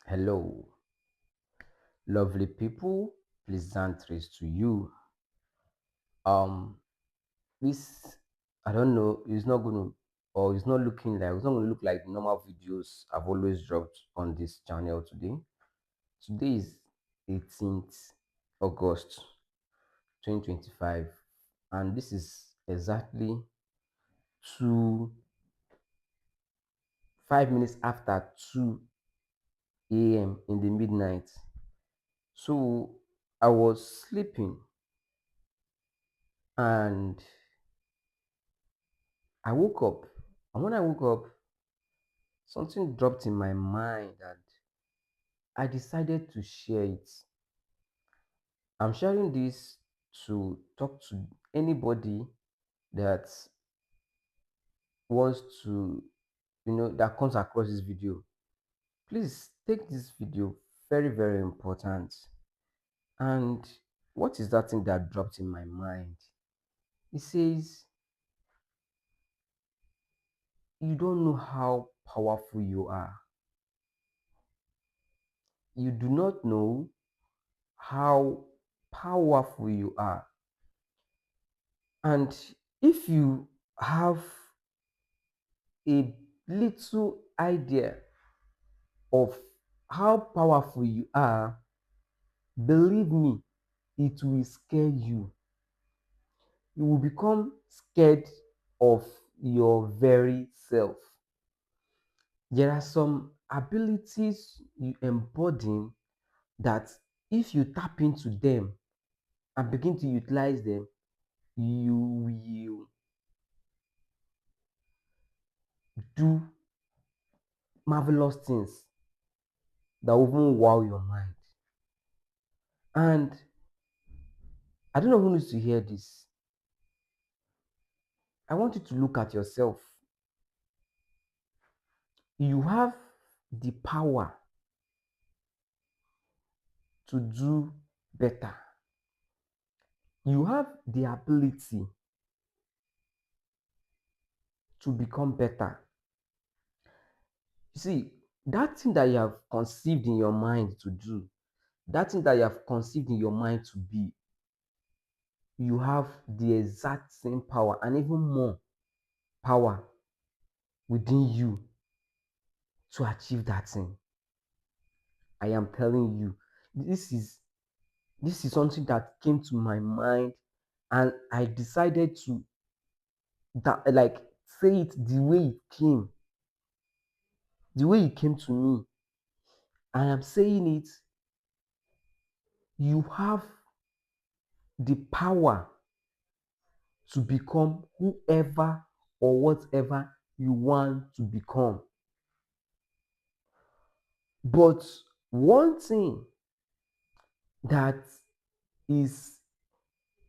Hello, lovely people. Pleasantries to you. Um, this I don't know. It's not gonna, or it's not looking like. It's not gonna look like the normal videos I've always dropped on this channel today. Today is 18th August 2025, and this is exactly 5 minutes after 2 a.m. in the midnight. So I was sleeping and I woke up. And when I woke up, something dropped in my mind and I decided to share it. I'm sharing this to talk to anybody that wants to, that comes across this video. Please take this video very, very important. And what is that thing that dropped in my mind? It says, you don't know how powerful you are. You do not know how powerful you are. And if you have a little idea of how powerful you are, believe me, it will scare you. You will become scared of your very self. There are some abilities you embody that if you tap into them and begin to utilize them, you will do marvelous things that will even wow your mind. And I don't know who needs to hear this. I want you to look at yourself. You have the power to do better. You have the ability to become better. You see, that thing that you have conceived in your mind to do, that thing that you have conceived in your mind to be, you have the exact same power and even more power within you to achieve that thing. I am telling you, this is this is something that came to my mind and I decided to like say it the way it came to me. I am saying it, you have the power to become whoever or whatever you want to become. But one thing that is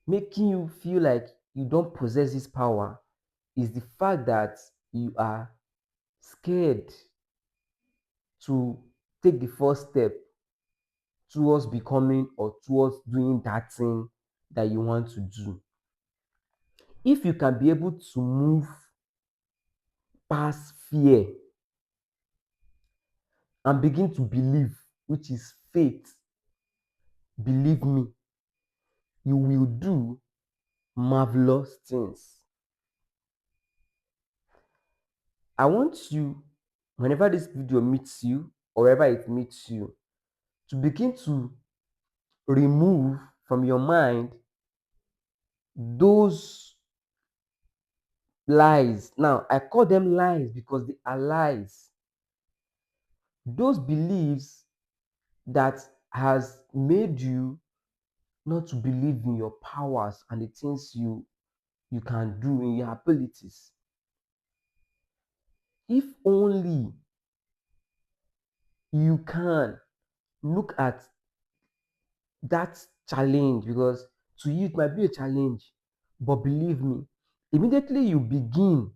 making you feel like you don't possess this power is the fact that you are scared to take the first step towards becoming or towards doing that thing that you want to do. If you can be able to move past fear and begin to believe, which is faith, believe me, you will do marvelous things. I want you, whenever this video meets you, or wherever it meets you, to begin to remove from your mind those lies. Now, I call them lies because they are lies. Those beliefs that has made you not to believe in your powers and the things you can do in your abilities. If only you can look at that challenge, because to you it might be a challenge, but believe me, immediately you begin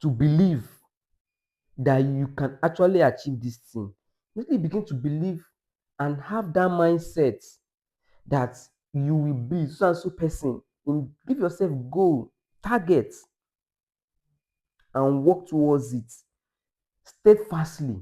to believe that you can actually achieve this thing, immediately begin to believe and have that mindset that you will be so and so person. Give yourself goal, target, and work towards it steadfastly.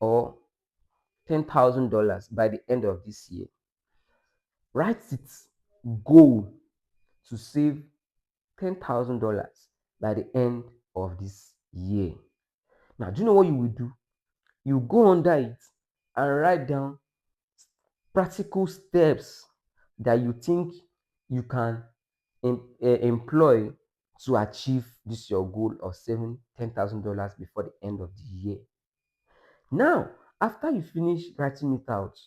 or $10,000 by the end of this year. Write it goal to save $10,000 by the end of this year. Now, do you know what you will do? You go under it and write down practical steps that you think you can employ to achieve this your goal of saving $10,000 before the end of the year. Now, after you finish writing it out,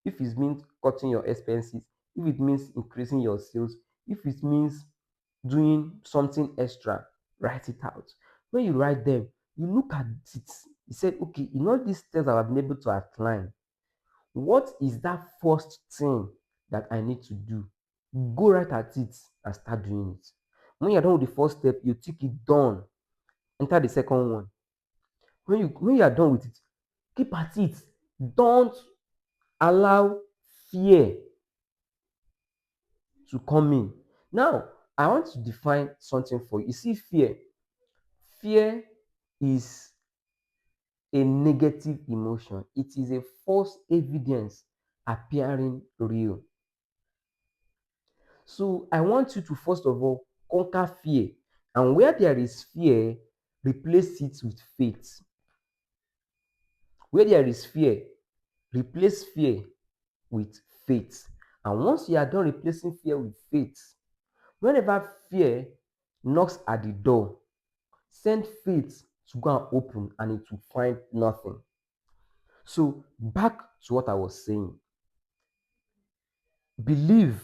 if it means cutting your expenses, if it means increasing your sales, if it means doing something extra, write it out. When you write them, you look at it. You said, okay, in all these steps that I've been able to outline, what is that first thing that I need to do? Go right at it and start doing it. When you're done with the first step, you take it done. Enter the second one. When you are done with it, keep at it. Don't allow fear to come in. Now, I want to define something for you. You see, fear. Fear is a negative emotion. It is a false evidence appearing real. So I want you to first of all conquer fear. And where there is fear, replace it with faith. Where there is fear, replace fear with faith. And once you are done replacing fear with faith, whenever fear knocks at the door, send faith to go and open and it will find nothing. So back to what I was saying. Believe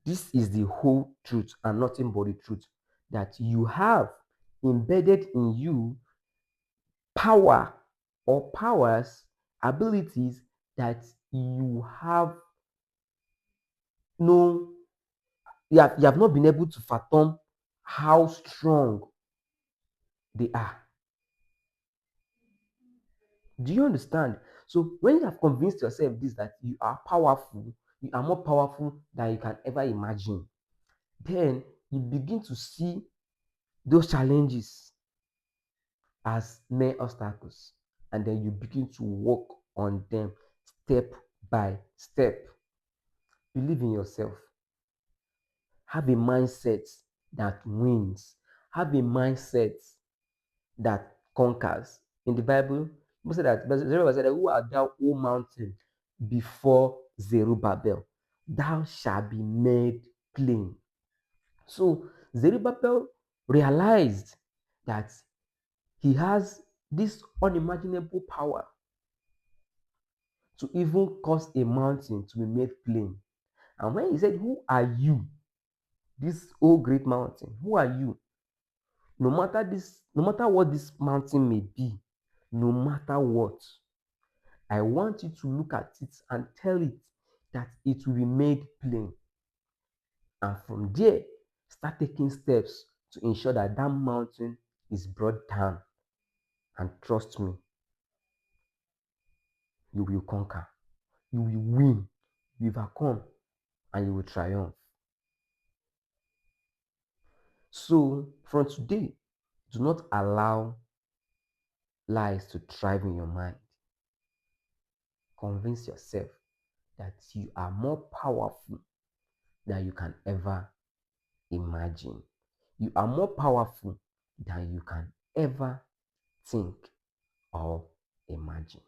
this is the whole truth and nothing but the truth, that you have embedded in you power or powers, abilities that you have no, you have not been able to fathom how strong they are. Do you understand? So when you have convinced yourself this, that you are powerful, you are more powerful than you can ever imagine, then you begin to see those challenges as mere obstacles, and then you begin to work on them step by step. Believe in yourself. Have a mindset that wins. Have a mindset that conquers. In the Bible, Bible said that, Zerubbabel said, who art thou, O mountain, before Zerubbabel? Thou shalt be made plain. So Zerubbabel realized that he has this unimaginable power to even cause a mountain to be made plain. And when he said, who are you, this oh great mountain? Who are you? No matter what this mountain may be, no matter what, I want you to look at it and tell it that it will be made plain. And from there, start taking steps to ensure that that mountain is brought down. And trust me, you will conquer, you will win, you will overcome, and you will triumph. So, from today, do not allow lies to thrive in your mind. Convince yourself that you are more powerful than you can ever imagine. You are more powerful than you can ever think or imagine.